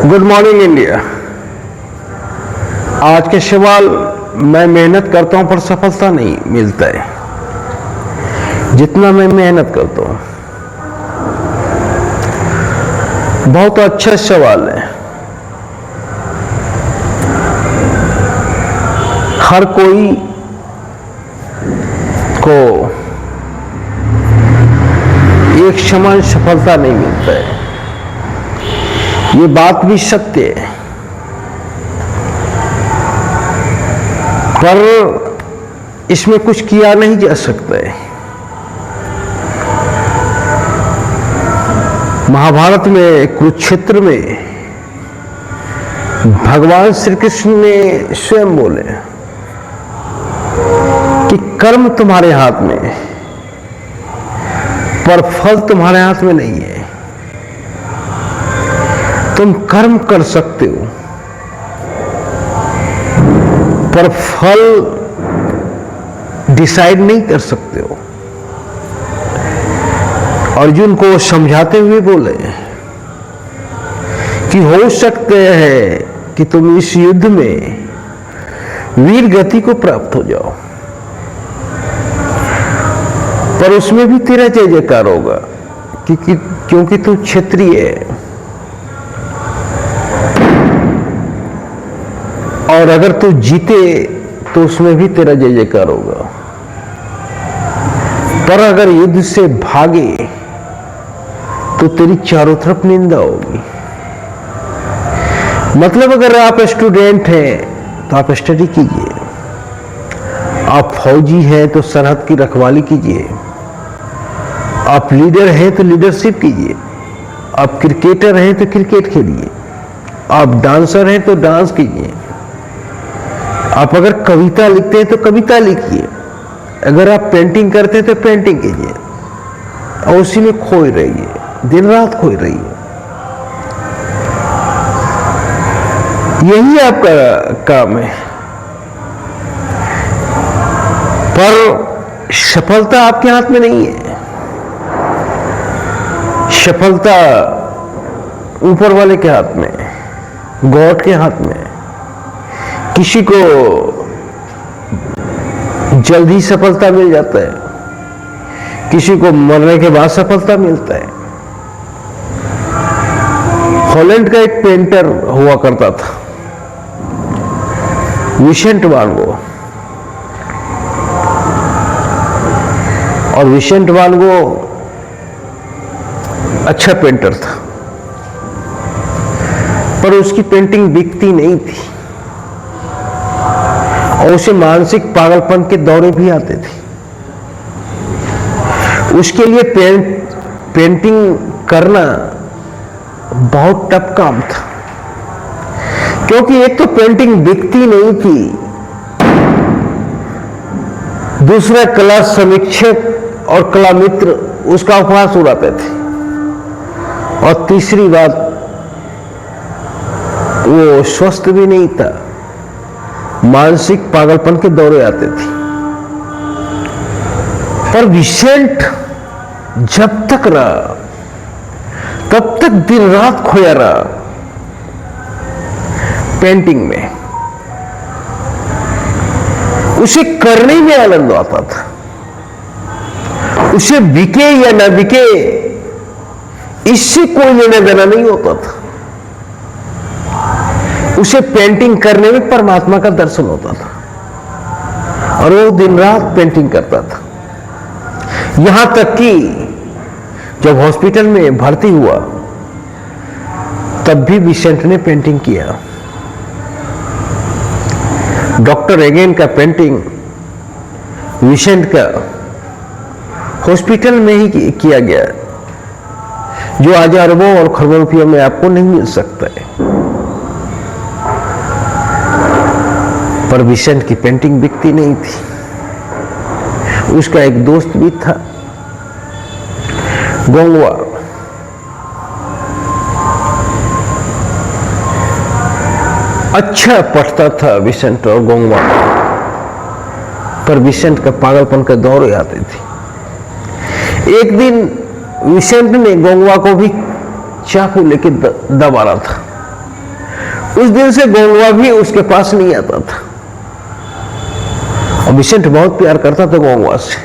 Good morning India. आज के सवाल, मैं मेहनत करता हूं पर सफलता नहीं मिलता है जितना मैं मेहनत करता हूं। बहुत अच्छा सवाल है। हर कोई को एक समान सफलता नहीं मिलता है, ये बात भी सत्य है। पर इसमें कुछ किया नहीं जा सकता है। महाभारत में कुरुक्षेत्र में भगवान श्री कृष्ण ने स्वयं बोले कि कर्म तुम्हारे हाथ में है पर फल तुम्हारे हाथ में नहीं है। तुम कर्म कर सकते हो पर फल डिसाइड नहीं कर सकते हो। अर्जुन को समझाते हुए बोले कि हो सकते हैं कि तुम इस युद्ध में वीर गति को प्राप्त हो जाओ, पर उसमें भी तेरा जय जयकार होगा क्योंकि तू क्षत्रिय है। और अगर तू जीते तो उसमें भी तेरा जय जयकार होगा, पर अगर युद्ध से भागे तो तेरी चारों तरफ निंदा होगी। मतलब अगर आप स्टूडेंट हैं तो आप स्टडी कीजिए, आप फौजी हैं तो सरहद की रखवाली कीजिए, आप लीडर हैं तो लीडरशिप कीजिए, आप क्रिकेटर हैं तो क्रिकेट खेलिए, आप डांसर हैं तो डांस कीजिए, आप अगर कविता लिखते हैं तो कविता लिखिए, अगर आप पेंटिंग करते हैं तो पेंटिंग कीजिए और उसी में खोए रहिए, दिन रात खोए रहिए। यही आपका काम है। पर सफलता आपके हाथ में नहीं है, सफलता ऊपर वाले के हाथ में, गॉड के हाथ में। किसी को जल्दी सफलता मिल जाता है, किसी को मरने के बाद सफलता मिलता है। हॉलैंड का एक पेंटर हुआ करता था, विसेंट वान गो। और विसेंट वान गो अच्छा पेंटर था, पर उसकी पेंटिंग बिकती नहीं थी और उसे मानसिक पागलपन के दौरे भी आते थे। उसके लिए पेंटिंग करना बहुत टफ काम था, क्योंकि एक तो पेंटिंग बिकती नहीं थी, दूसरा कला समीक्षक और कला मित्र उसका उपहास उड़ाते थे, और तीसरी बात वो स्वस्थ भी नहीं था, मानसिक पागलपन के दौरे आते थे। पर विसेंट जब तक रहा तब तक दिन रात खोया रहा पेंटिंग में। उसे करने में आनंद आता था, उसे बिके या ना बिके इससे कोई लेना देना नहीं होता था। उसे पेंटिंग करने में परमात्मा का दर्शन होता था और वो दिन रात पेंटिंग करता था। यहां तक कि जब हॉस्पिटल में भर्ती हुआ तब भी विसेंट ने पेंटिंग किया। डॉक्टर एगेन का पेंटिंग विसेंट का हॉस्पिटल में ही किया गया, जो आज अरबों और खरबों रुपयों में आपको नहीं मिल सकता है। पर विसेंट की पेंटिंग बिकती नहीं थी। उसका एक दोस्त भी था, गोंगवा। अच्छा पढ़ता था विसेंट और गोंगवा, पर विसेंट का पागलपन के दौरे आते थे। एक दिन विसेंट ने गोंगवा को भी चाकू लेके दबा रहा था। उस दिन से गोंगवा भी उसके पास नहीं आता था। और विसेंट बहुत प्यार करता था गोंगवा से।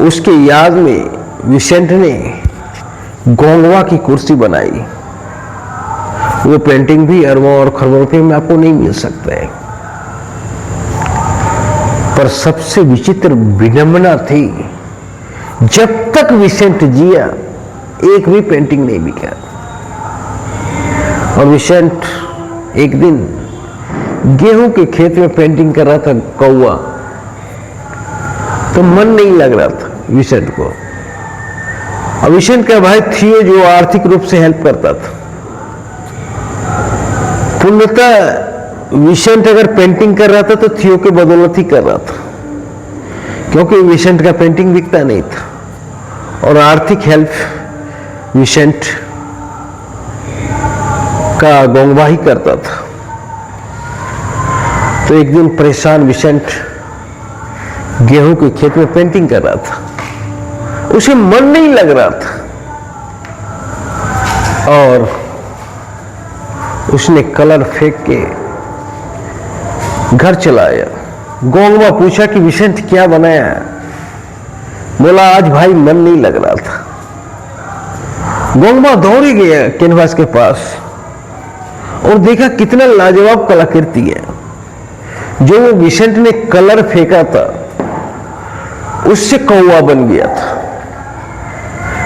उसके याद में विसेंट ने गोंगवा की कुर्सी बनाई। वो पेंटिंग भी अरबों और खरबों रुपये में आपको नहीं मिल सकता है। पर सबसे विचित्र विडंबना थी, जब तक विसेंट जिया एक भी पेंटिंग नहीं बिका। और विसेंट एक दिन गेहूं के खेत में पेंटिंग कर रहा था कौवा, तो मन नहीं लग रहा था विसेंट को। और विसेंट का भाई थियो जो आर्थिक रूप से हेल्प करता था। पूर्णतः विसेंट अगर पेंटिंग कर रहा था तो थियो के बदौलत ही कर रहा था, क्योंकि विसेंट का पेंटिंग बिकता नहीं था। और आर्थिक हेल्प विसेंट का गोंगवा ही करता था। तो एक दिन परेशान विसेंट गेहूं के खेत में पेंटिंग कर रहा था, उसे मन नहीं लग रहा था। और उसने कलर फेंक के घर चला आया। गोंगवा पूछा कि विसेंट क्या बनाया? बोला आज भाई मन नहीं लग रहा था। गोंगवा दौड़ गया कैनवास के पास और देखा कितना लाजवाब कलाकृति है। जो वो विसेंट ने कलर फेंका था उससे कौवा बन गया था।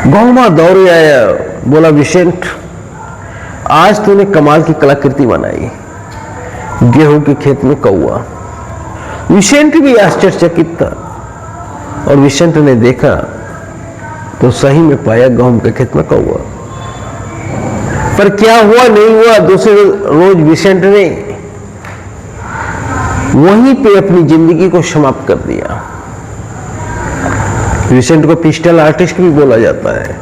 गोंगवा दौड़ आया, बोला विसेंट आज तूने कमाल की कलाकृति बनाई, गेहूं के खेत में कौवा। विसेंट भी आश्चर्यचकित था। और विसेंट ने देखा तो सही में पाया गेहूं के खेत में कौवा। पर क्या हुआ नहीं हुआ, दूसरे रोज विसेंट ने वहीं पे अपनी जिंदगी को समाप्त कर दिया। विसेंट को पिस्टल आर्टिस्ट भी बोला जाता है।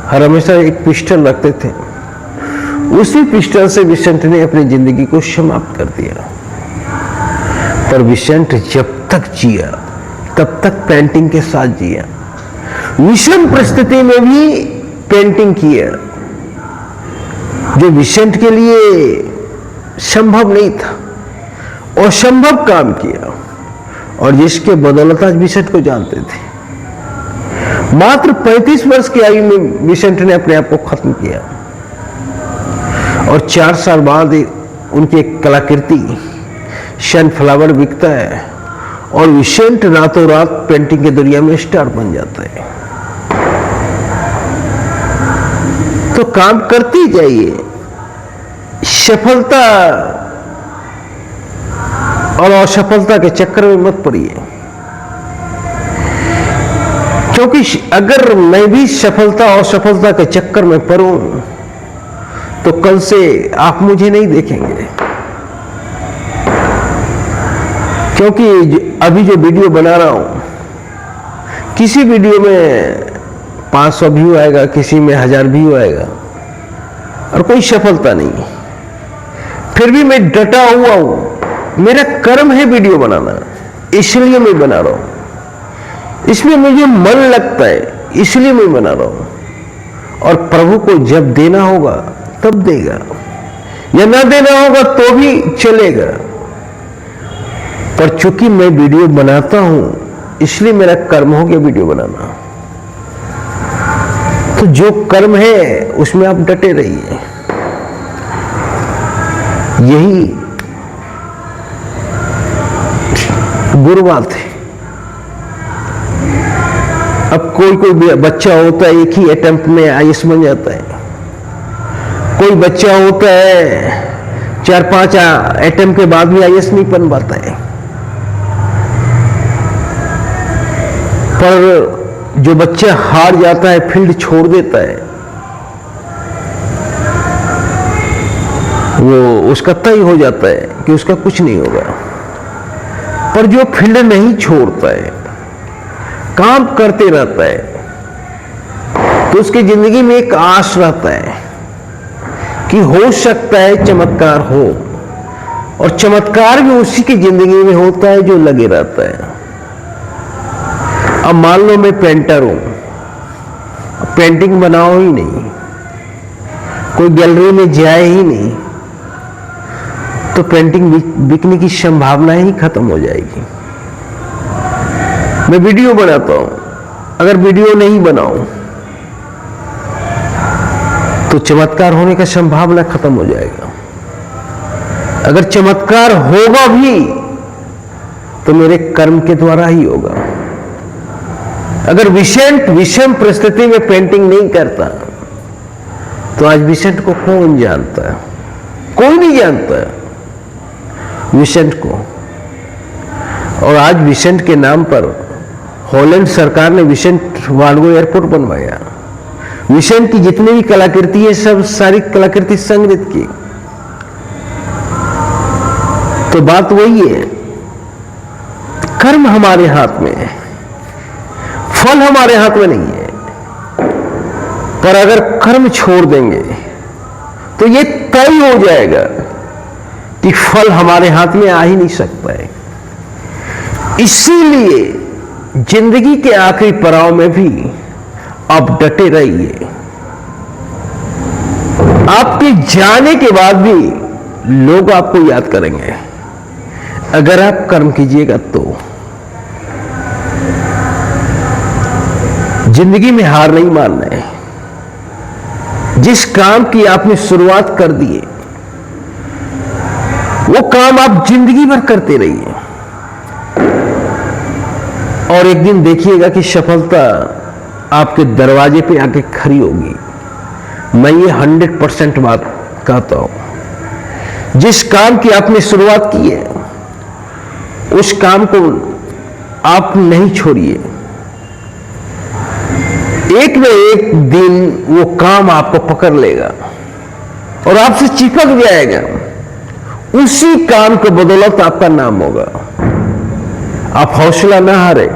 हर हमेशा एक पिस्टल रखते थे। उसी पिस्टल से विसेंट ने अपनी जिंदगी को समाप्त कर दिया। पर विसेंट जब तक जिया तब तक पेंटिंग के साथ जिया। विषम परिस्थिति में भी पेंटिंग किया, जो विसेंट के लिए संभव नहीं था, असंभव काम किया। और जिसके बदौलत आज विसेंट को जानते थे। मात्र 35 वर्ष की आयु में विसेंट ने अपने आप को खत्म किया। और 4 साल बाद उनकी एक कलाकृति सनफ्लावर बिकता है और विसेंट रातों रात पेंटिंग की दुनिया में स्टार बन जाता है। तो काम करते जाइए, सफलता और असफलता के चक्कर में मत पड़िए। क्योंकि अगर मैं भी सफलता और असफलता के चक्कर में पड़ूं तो कल से आप मुझे नहीं देखेंगे। क्योंकि अभी जो वीडियो बना रहा हूं, किसी वीडियो में 500 व्यू आएगा, किसी में 1000 व्यू आएगा और कोई सफलता नहीं। फिर भी मैं डटा हुआ हूं। मेरा कर्म है वीडियो बनाना, इसलिए मैं बना रहा हूं। इसमें मुझे मन लगता है, इसलिए मैं बना रहा हूं। और प्रभु को जब देना होगा तब देगा, या ना देना होगा तो भी चलेगा। पर चूंकि मैं वीडियो बनाता हूं, इसलिए मेरा कर्म हो गया वीडियो बनाना। तो जो कर्म है उसमें आप डटे रहिए। यही गुरु बात है। अब कोई बच्चा होता है, एक ही अटेम्प्ट में आईएएस बन जाता है। कोई बच्चा होता है 4-5 अटेम्प्ट के बाद भी आईएएस नहीं बन पाता है। पर जो बच्चा हार जाता है, फील्ड छोड़ देता है, वो उसका तय हो जाता है कि उसका कुछ नहीं होगा। पर जो फील्ड नहीं छोड़ता है, काम करते रहता है, तो उसकी जिंदगी में एक आस रहता है कि हो सकता है चमत्कार हो। और चमत्कार भी उसी की जिंदगी में होता है जो लगे रहता है। अब मान लो मैं पेंटर हूं, पेंटिंग बनाओ ही नहीं, कोई गैलरी में जाए ही नहीं, तो पेंटिंग बिकने की संभावनाएं ही खत्म हो जाएगी। मैं वीडियो बनाता हूं, अगर वीडियो नहीं बनाऊं तो चमत्कार होने का संभावना खत्म हो जाएगा। अगर चमत्कार होगा भी तो मेरे कर्म के द्वारा ही होगा। अगर विषम परिस्थिति में पेंटिंग नहीं करता तो आज विसेंट को कौन जानता है? कोई नहीं जानता विसेंट को। और आज विसेंट के नाम पर हॉलैंड सरकार ने विसेंट वान गो एयरपोर्ट बनवाया। विसेंट की जितनी भी कलाकृति है सब सारी कलाकृति संग्रहित की। तो बात वही है, कर्म हमारे हाथ में है, फल हमारे हाथ में नहीं है। पर अगर कर्म छोड़ देंगे तो ये तय हो जाएगा कि फल हमारे हाथ में आ ही नहीं सकता है। इसीलिए जिंदगी के आखिरी पड़ाव में भी आप डटे रहिए। आपके जाने के बाद भी लोग आपको याद करेंगे अगर आप कर्म कीजिएगा तो। जिंदगी में हार नहीं मानना है। जिस काम की आपने शुरुआत कर दी है वो काम आप जिंदगी भर करते रहिए और एक दिन देखिएगा कि सफलता आपके दरवाजे पे आके खड़ी होगी। मैं ये 100% बात कहता हूं। जिस काम की आपने शुरुआत की है उस काम को आप नहीं छोड़िए। एक न एक दिन वो काम आपको पकड़ लेगा और आपसे चिपक जाएगा। उसी काम के बदौलत आपका नाम होगा। आप हौसला ना हारे।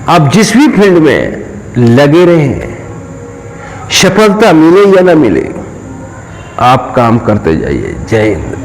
आप जिस भी फील्ड में लगे रहें, सफलता मिले या ना मिले, आप काम करते जाइए। जय हिंद।